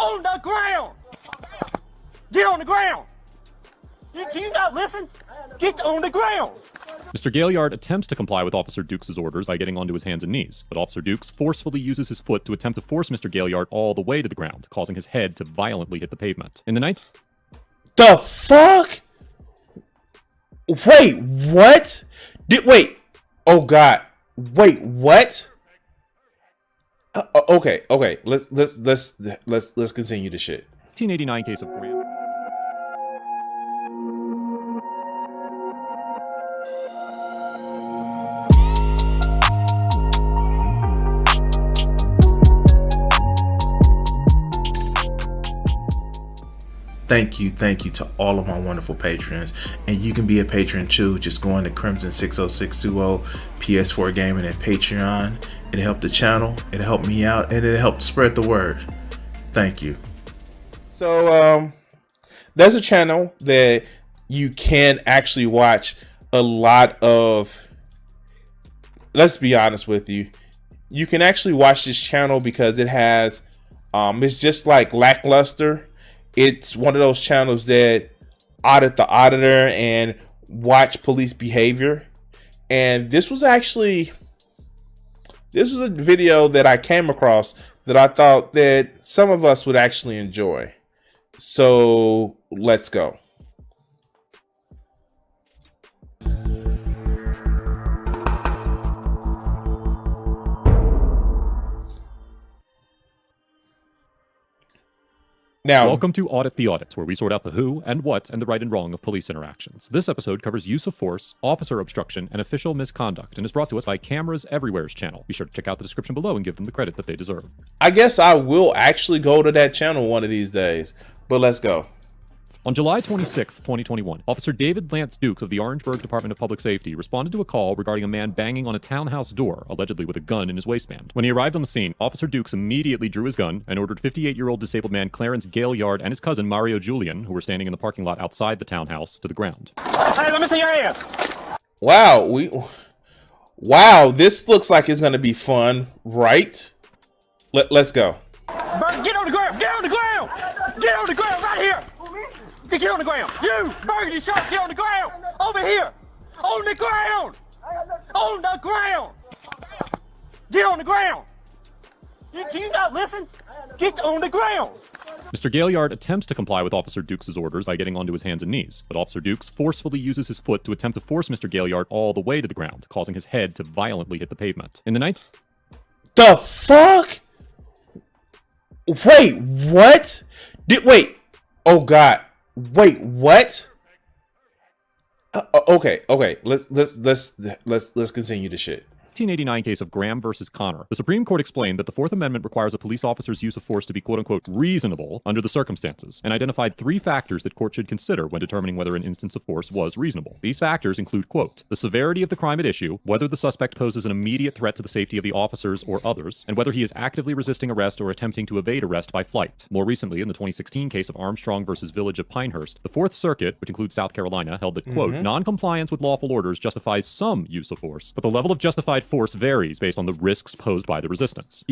On the ground! Get on the ground! Do you not listen? Get on the ground! Mr. Gaillard attempts to comply with Officer Dukes' orders by getting onto his hands and knees, but Officer Dukes forcefully uses his foot to attempt to force Mr. Gaillard all the way to the ground, causing his head to violently hit the pavement. In the night... The fuck? Wait, what? Wait. Oh God. Wait, what? Okay. Let's continue the shit. 1989 case of Graham. Thank you to all of my wonderful patrons, and you can be a patron too. Just going to Crimson 60620 PS4 Gaming and Patreon. It'll help the channel, it'll help me out, and it'll help spread the word. Thank you. So there's a channel that you can actually watch a lot of. Let's be honest with you, you can actually watch this channel because it has it's just like Lackluster. It's one of those channels that audit the auditor and watch police behavior. And this was a video that I came across that I thought that some of us would actually enjoy. So let's go. Now, welcome to Audit the Audit, where we sort out the who and what and the right and wrong of police interactions. This episode covers use of force, officer obstruction, and official misconduct, and is brought to us by Cameras Everywhere's channel. Be sure to check out the description below and give them the credit that they deserve. I guess I will actually go to that channel one of these days, but let's go. On July 26, 2021, Officer David Lance Dukes of the Orangeburg Department of Public Safety responded to a call regarding a man banging on a townhouse door, allegedly with a gun in his waistband. When he arrived on the scene, Officer Dukes immediately drew his gun and ordered 58-year-old disabled man Clarence Gaillard and his cousin Mario Julian, who were standing in the parking lot outside the townhouse, to the ground. Hey, let me see your hands! Wow, this looks like it's gonna be fun, right? Let's go. Get on the ground! Get on the ground! Get on the ground right here! Get on the ground! You! Burgundy shirt! Get on the ground! Over here! On the ground! On the ground! Get on the ground! Do you not listen? Get on the ground! Mr. Gaillard attempts to comply with Officer Dukes' orders by getting onto his hands and knees, but Officer Dukes forcefully uses his foot to attempt to force Mr. Gaillard all the way to the ground, causing his head to violently hit the pavement. In the night... The fuck? Wait, what? Wait. Oh God. Wait, what? Okay. Let's continue the shit. 1989 case of Graham versus Connor. The Supreme Court explained that the Fourth Amendment requires a police officer's use of force to be quote-unquote reasonable under the circumstances, and identified 3 factors that court should consider when determining whether an instance of force was reasonable. These factors include, quote, the severity of the crime at issue, whether the suspect poses an immediate threat to the safety of the officers or others, and whether he is actively resisting arrest or attempting to evade arrest by flight. More recently, in the 2016 case of Armstrong versus Village of Pinehurst, the Fourth Circuit, which includes South Carolina, held that, quote, non-compliance with lawful orders justifies some use of force, but the level of justified force varies based on the risks posed by the resistance.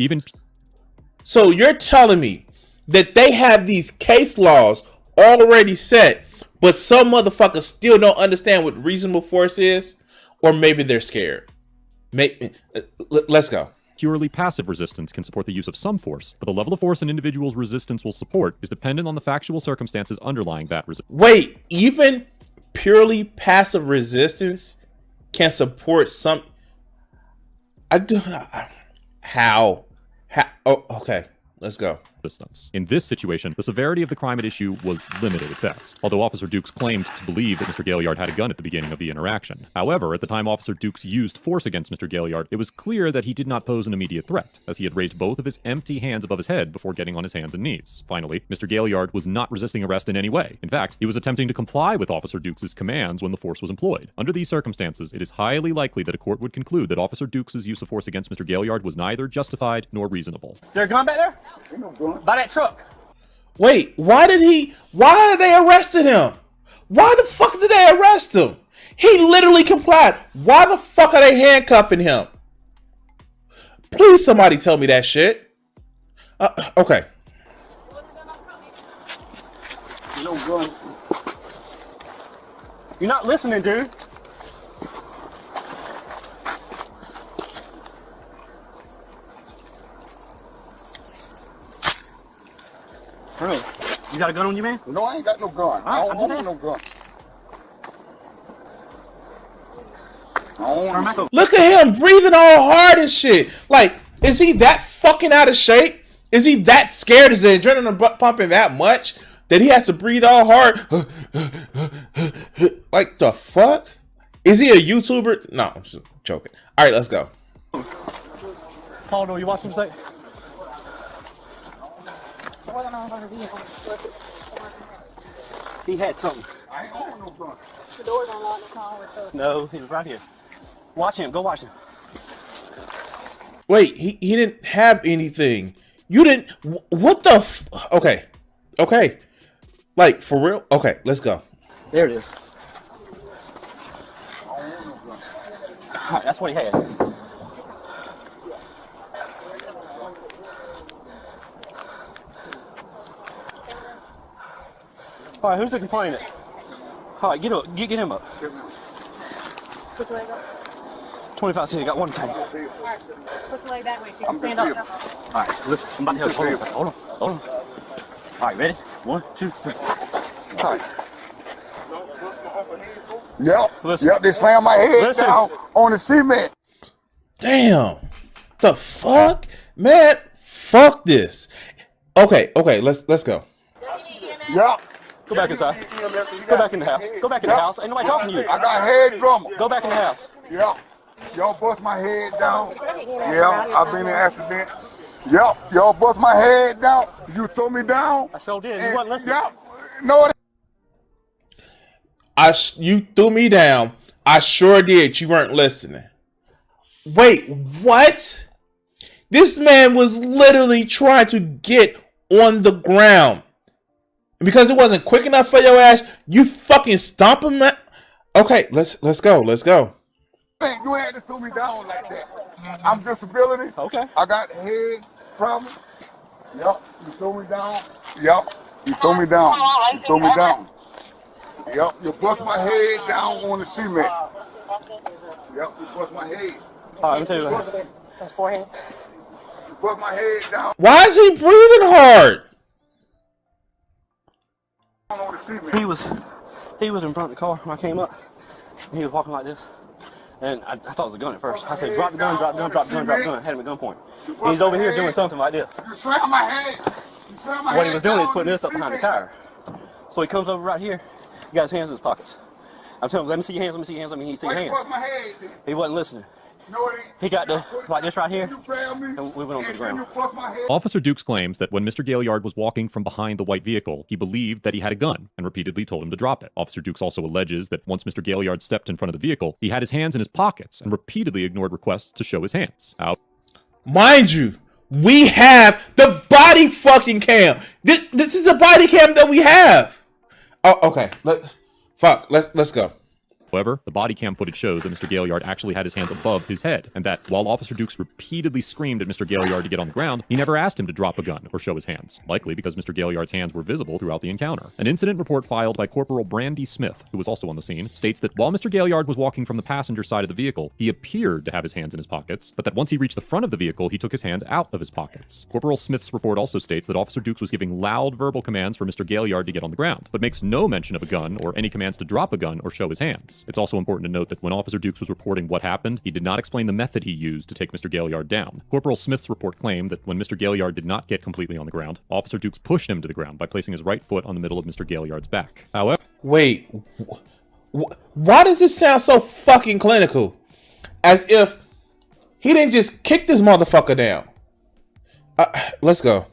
So you're telling me that they have these case laws already set, but some motherfuckers still don't understand what reasonable force is? Or maybe they're scared. Let's go. Purely passive resistance can support the use of some force, but the level of force an individual's resistance will support is dependent on the factual circumstances underlying that resistance. Wait, even purely passive resistance can support some... How? Oh, okay. Let's go. In this situation, the severity of the crime at issue was limited at best, although Officer Dukes claimed to believe that Mr. Gaillard had a gun at the beginning of the interaction. However, at the time Officer Dukes used force against Mr. Gaillard, it was clear that he did not pose an immediate threat, as he had raised both of his empty hands above his head before getting on his hands and knees. Finally, Mr. Gaillard was not resisting arrest in any way. In fact, he was attempting to comply with Officer Dukes' commands when the force was employed. Under these circumstances, it is highly likely that a court would conclude that Officer Dukes' use of force against Mr. Gaillard was neither justified nor reasonable. Is there a gun back there? By that truck. Wait, why they arrested him? Why the fuck did they arrest him? He literally complied. Why the fuck are they handcuffing him? Please somebody tell me that shit. Okay. no gun. You're not listening, dude. Really? You got a gun on you, man? No, I ain't got no gun. Right, I I'm don't just own no gun. I don't Turn back over. Look at him breathing all hard and shit. Like, is he that fucking out of shape? Is he that scared? Is the adrenaline pumping that much that he has to breathe all hard? Like, the fuck? Is he a YouTuber? No, I'm just joking. All right, let's go. Paul, are you watching a sec? He had something. I ain't own no gun. The door's unlocked, the car was so. No, he was right here. Watch him. Go watch him. Wait, he didn't have anything. You didn't. What the? Okay. Okay. Like, for real? Okay, let's go. There it is. All right, that's what he had. All right, who's the complainant? All right, get him up. Put your leg up. 25 cents, got one tank. Alright. Put your leg that way so you can stand up. All right, listen, I'm about to help you. Hold on. All right, ready? 1, 2, 3. All right. Yep. Listen. Yep, they slammed my head Listen. down on the cement. Damn. The fuck? Man, fuck this. Okay, let's go. Yep. Go back inside. Go back in the house. Go back in the house. Ain't nobody talking to you. I got head drummer. Go back in the house. Yep. Y'all bust my head down. Yeah, I've been in an accident. Yep. Y'all bust my head down. You throw me down. I sure did. You wasn't listening. Yep. No, You threw me down. I sure did. You weren't listening. Wait, what? This man was literally trying to get on the ground. And because it wasn't quick enough for your ass, you fucking stomp him. Okay, let's go. you ain't to throw me down like that. I'm disability. Okay. I got head problem. Yep. You throw me down. Yep. You throw me down. You throw me down. Yep. You bust my head down on the cement. Yep. You bust my head. All right, let me tell you what. His forehead. You bust my head down Why is he breathing hard? on the cement. He was in front of the car when I came up. And he was walking like this. And I thought it was a gun at first. I said, drop the gun, drop the gun, drop the gun, drop the gun. I had him at gunpoint. And he's over here doing something like this. You slammed my head. You slammed my What head he was doing down is putting on this up behind the cement. tire. So he comes over right here. He got his hands in his pockets. I'm telling him, let me see your hands, let me see your hands, let me see your Why you hands. bust my head then? He wasn't listening. No, it ain't. He got like this right here. You grab me, And we went on to the and ground. then you bust my head. Officer Dukes claims that when Mr. Gaillard was walking from behind the white vehicle, he believed that he had a gun and repeatedly told him to drop it. Officer Dukes also alleges that once Mr. Gaillard stepped in front of the vehicle, he had his hands in his pockets and repeatedly ignored requests to show his hands. Mind you, we have the body fucking cam. This is the body cam that we have. Oh, okay. Let's go. However, the body cam footage shows that Mr. Gaillard actually had his hands above his head, and that while Officer Dukes repeatedly screamed at Mr. Gaillard to get on the ground, he never asked him to drop a gun or show his hands, likely because Mr. Gaillard's hands were visible throughout the encounter. An incident report filed by Corporal Brandy Smith, who was also on the scene, states that while Mr. Gaillard was walking from the passenger side of the vehicle, he appeared to have his hands in his pockets, but that once he reached the front of the vehicle, he took his hands out of his pockets. Corporal Smith's report also states that Officer Dukes was giving loud verbal commands for Mr. Gaillard to get on the ground, but makes no mention of a gun or any commands to drop a gun or show his hands. It's also important to note that when Officer Dukes was reporting what happened, he did not explain the method he used to take Mr. Gaillard down. Corporal Smith's report claimed that when Mr. Gaillard did not get completely on the ground, Officer Dukes pushed him to the ground by placing his right foot on the middle of Mr. Gaillard's back. However, Wait, why does this sound so fucking clinical? As if he didn't just kick this motherfucker down. Let's go.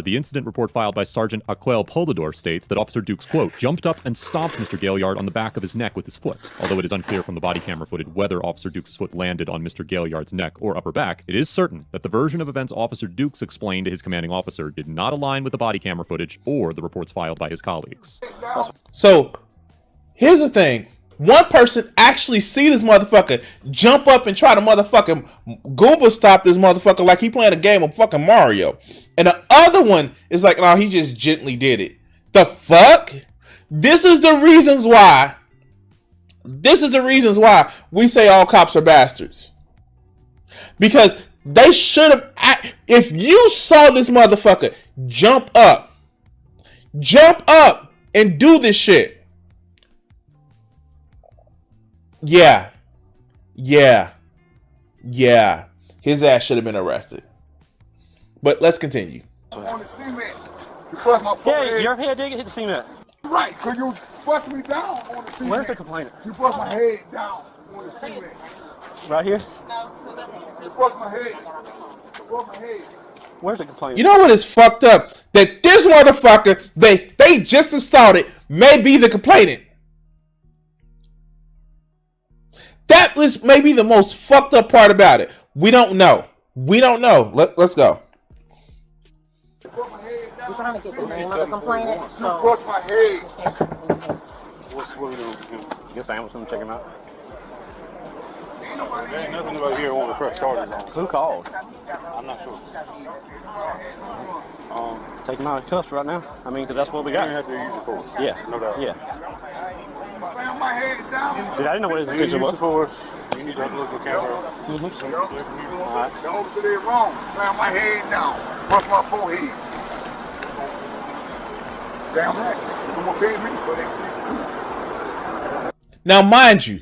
the incident report filed by Sergeant Aquel Polador states that Officer Dukes, quote, jumped up and stomped Mr. Gaillard on the back of his neck with his foot. Although it is unclear from the body camera footage whether Officer Dukes' foot landed on Mr. Gaillard's neck or upper back, it is certain that the version of events Officer Dukes explained to his commanding officer did not align with the body camera footage or the reports filed by his colleagues. So, here's the thing. One person actually see this motherfucker jump up and try to motherfucking Goomba stop this motherfucker like he playing a game of fucking Mario. And the other one is like, no, he just gently did it. The fuck? This is the reasons why. This is the reasons why we say all cops are bastards. Because they should have. If you saw this motherfucker jump up and do this shit. Yeah. His ass should have been arrested. But let's continue. On the cement. You bust my fucking Yeah, head. your head did hit the cement. Right, cause you bust me down on the cement. Where's the complainant? You bust my head down on the cement. Right here? You bust my head. You bust my head. Where's the complainant? You know what is fucked up? That this motherfucker they just assaulted may be the complainant. That was maybe the most fucked up part about it. We don't know. Let's go. I'm trying to get the name of the complainant. You So bust my head. What we doing? Guess I was gonna check him out. Ain't nobody There ain't nothing about here on the press charges on. Who called? I'm not sure. Take him out of cuffs right now. I mean, because that's what we You got. have to use the force. Yeah. No doubt. Yeah. slam my head down. Dude, I didn't know what his You intention use was. the force. You need to have a look at the camera. The officer did wrong. Slam my head down. Bust my forehead. Damn right. You gonna pay me for that. Now, mind you,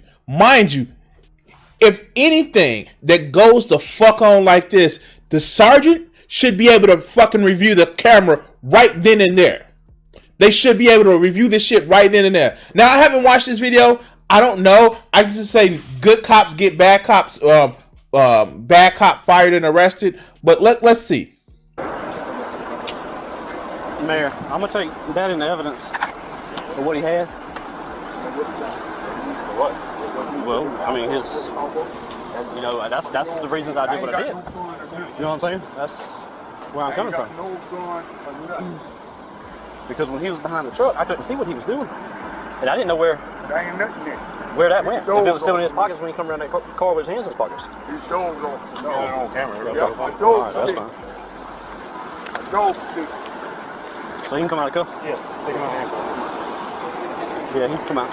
if anything that goes the fuck on like this, the sergeant should be able to fucking review the camera right then and there. They should be able to review this shit right then and there. Now, I haven't watched this video. I don't know. I can just say good cops get bad cops, bad cop fired and arrested. But let's see. Mayor, I'm gonna take that into evidence of what he had. What? Well, I mean, that's the reasons I did what I did. You know what I'm saying? That's where I'm coming from. No gun or nothing. Because when he was behind the truck, I couldn't see what he was doing, and I didn't know where There ain't nothing there. that went. If it was still in his pockets when he come around that car with his hands in his pockets. These dogs officer. Got it No. on camera. Yep, a All dog right, that's stick. fine. A dog stick. So he can come out of cuffs? Yes. Take him out of here. Yeah, he can come out.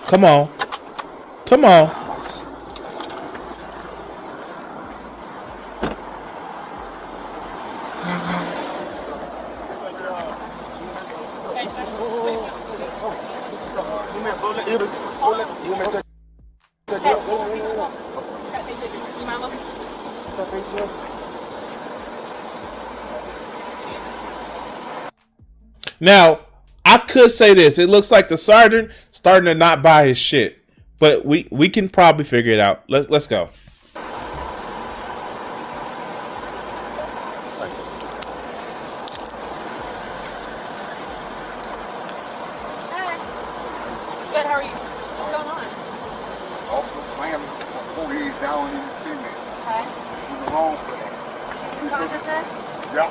Come on. Come on. Now, I could say this. It looks like the sergeant starting to not buy his shit. But we can probably figure it out. Let's go. good. How are you? What's going on? Officer slammed my forehead down in the cement. Okay. In the wrong for that. Did you process this? Yeah.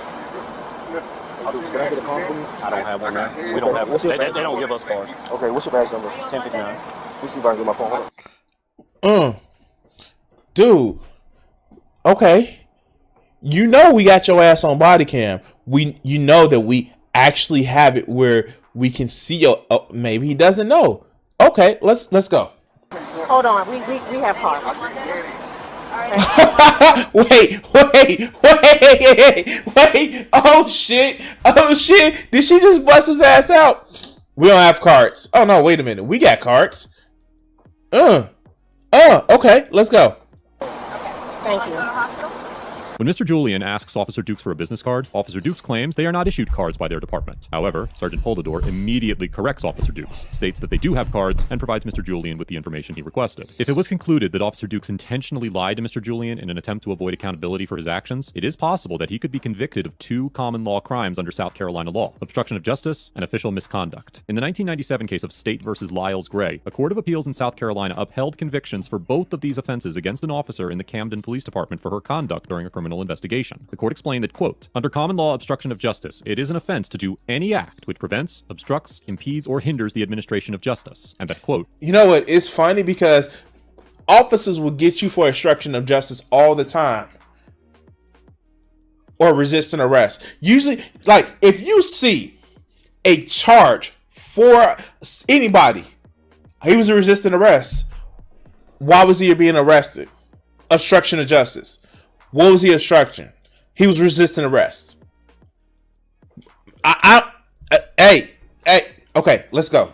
Listen. Can I get a call from you? I don't have one now. We don't have. What's your They badge don't number? give us cards. Okay, what's your badge number? 1059. Let me see if I can get my phone. Hold on. Dude. Okay. You know we got your ass on body cam. You know that we actually have it where we can see your maybe he doesn't know. Okay, let's go. Hold on, we have cards. wait. Oh shit. Did she just bust his ass out? We don't have cards. Oh no, wait a minute. We got cards. Okay, let's go. Thank you. When Mr. Julian asks Officer Dukes for a business card, Officer Dukes claims they are not issued cards by their department. However, Sergeant Poldador immediately corrects Officer Dukes, states that they do have cards, and provides Mr. Julian with the information he requested. If it was concluded that Officer Dukes intentionally lied to Mr. Julian in an attempt to avoid accountability for his actions, it is possible that he could be convicted of 2 common law crimes under South Carolina law: obstruction of justice and official misconduct. In the 1997 case of State versus Lyles Gray, a court of appeals in South Carolina upheld convictions for both of these offenses against an officer in the Camden Police Department for her conduct during a criminal criminal investigation. The court explained that, quote, under common law obstruction of justice, it is an offense to do any act which prevents, obstructs, impedes, or hinders the administration of justice. And that, quote, you know what? It's funny because officers will get you for obstruction of justice all the time. Or resisting arrest. Usually, like, if you see a charge for anybody, he was a resisting arrest. Why was he being arrested? Obstruction of justice. What was he obstruction? He was resisting arrest. Hey, okay, let's go.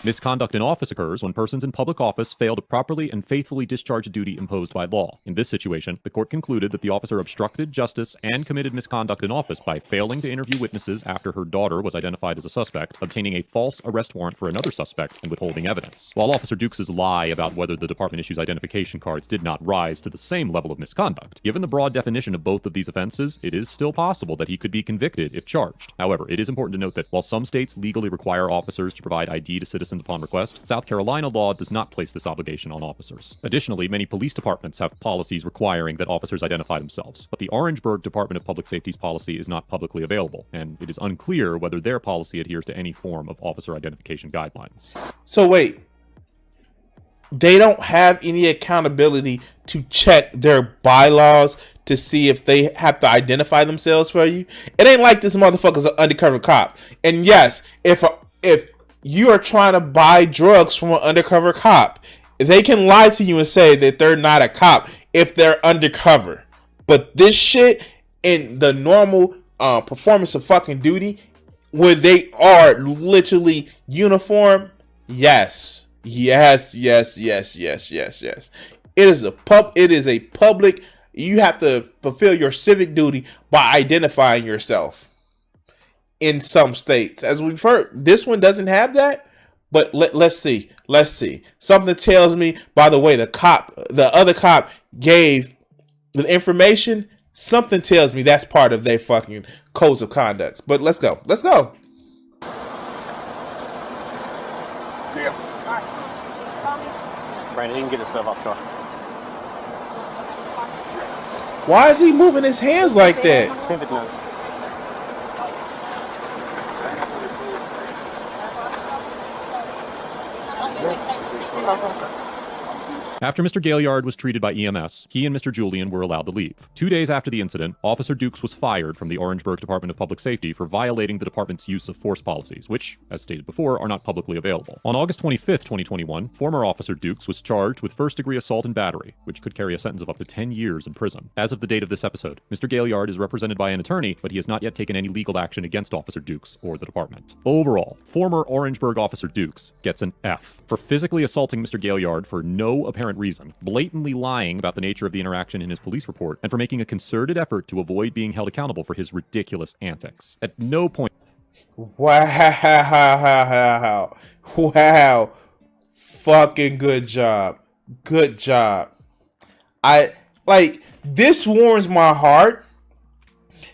misconduct in office occurs when persons in public office fail to properly and faithfully discharge a duty imposed by law. In this situation, the court concluded that the officer obstructed justice and committed misconduct in office by failing to interview witnesses after her daughter was identified as a suspect, obtaining a false arrest warrant for another suspect, and withholding evidence. While Officer Dukes' lie about whether the department issues identification cards did not rise to the same level of misconduct, given the broad definition of both of these offenses, it is still possible that he could be convicted if charged. However, it is important to note that while some states legally require officers to provide ID to citizens upon request, South Carolina law does not place this obligation on officers. Additionally, many police departments have policies requiring that officers identify themselves, but the Orangeburg Department of Public Safety's policy is not publicly available, and it is unclear whether their policy adheres to any form of officer identification guidelines. So wait, they don't have any accountability to check their bylaws to see if they have to identify themselves for you? It ain't like this motherfucker's an undercover cop. And yes, if you are trying to buy drugs from an undercover cop, they can lie to you and say that they're not a cop if they're undercover. But this shit in the normal performance of fucking duty, where they are literally uniform, yes. It is a public. You have to fulfill your civic duty by identifying yourself. In some states, as we've heard, this one doesn't have that. But let's see. Something tells me, by the way, the other cop gave the information. Something tells me that's part of their fucking codes of conduct. But let's go. Yeah. Brandon, he can get his stuff off car. Why is he moving his hands like that? 10:59. After Mr. Gaillard was treated by EMS, he and Mr. Julian were allowed to leave. 2 days after the incident, Officer Dukes was fired from the Orangeburg Department of Public Safety for violating the department's use of force policies, which, as stated before, are not publicly available. On August 25th, 2021, former Officer Dukes was charged with first-degree assault and battery, which could carry a sentence of up to 10 years in prison. As of the date of this episode, Mr. Gaillard is represented by an attorney, but he has not yet taken any legal action against Officer Dukes or the department. Overall, former Orangeburg Officer Dukes gets an F for physically assaulting Mr. Gaillard for no apparent reason, blatantly lying about the nature of the interaction in his police report, and for making a concerted effort to avoid being held accountable for his ridiculous antics. At no point... Wow. Fucking good job. This warms my heart.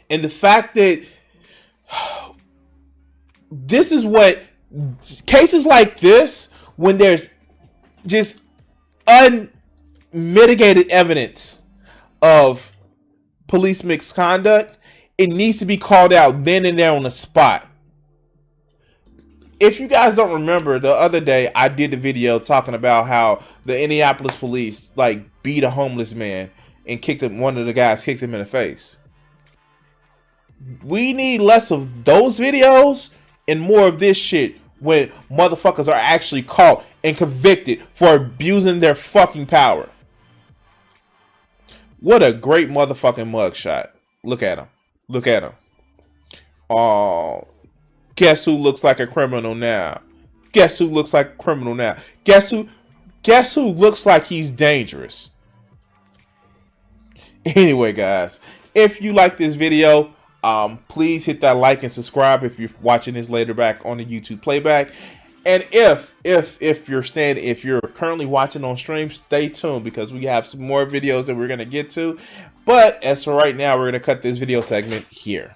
And the fact that this is what cases like this, when there's just unmitigated evidence of police misconduct, it needs to be called out then and there on the spot. If you guys don't remember, the other day I did a video talking about how the Indianapolis police beat a homeless man and one of the guys kicked him in the face. We need less of those videos and more of this shit when motherfuckers are actually caught and convicted for abusing their fucking power. What a great motherfucking mugshot. Look at him. Oh, guess who looks like a criminal now? Guess who looks like he's dangerous? Anyway, guys, if you like this video, please hit that like and subscribe if you're watching this later back on the YouTube playback. And if you're currently watching on stream, stay tuned because we have some more videos that we're going to get to. But as for right now, we're going to cut this video segment here.